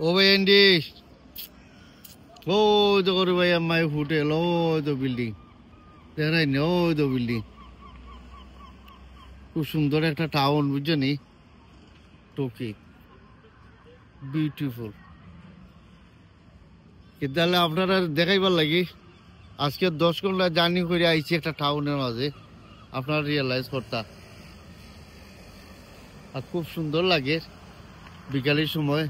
ও ভাই এন্ডি ও তো করে ভাই আমার হোটেল ও তো বিল্ডিং দেখাই নি ও তো বিল্ডিং খুব সুন্দর একটা টাউন বুঝছো নি টোকি বিউটিফুল কিন্তু আপনারা দেখাইবার লাগি আজকে 10 ঘন্টা জার্নি করে আইছি একটা টাউনের মাঝে আপনারা রিয়েলাইজ করতা আর খুব সুন্দর লাগে বিকালের সময়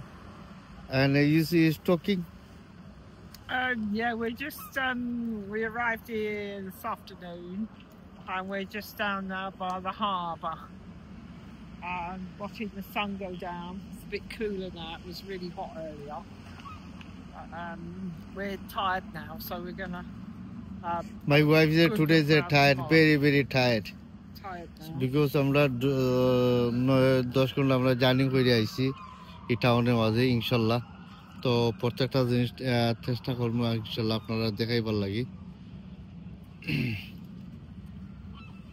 and is talking Yeah, we arrived here this afternoon, and we're just down there by the harbour, watching the sun go down. It's a bit cooler now. It was really hot earlier. We're tired now, so we're gonna. My wife is today is tired, very tired. Tired now. Because আমরা 10 ঘন্টা আমরা journey করে আইছি এই টাউনের মাঝে ইনশাল্লাহ তো প্রত্যেকটা জিনিস চেষ্টা করবো ইনশাল্লাহ আপনারা দেখাইবার লাগি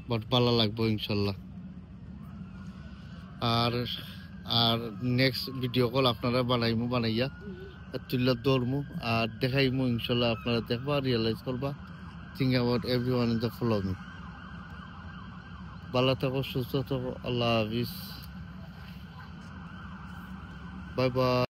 বাট ভালো লাগবো ইনশাল্লাহ আর নেক্সট ভিডিও কল আপনারা বানাইয়া তুললা দৌড়মু আর দেখাইমু ইনশাল্লাহ আপনারা দেখবা রিয়েলাইজ করবা think about everyone in the follow me ভালো থাকো সুস্থ থাকো আল্লাহ হাফিজ বাই বাই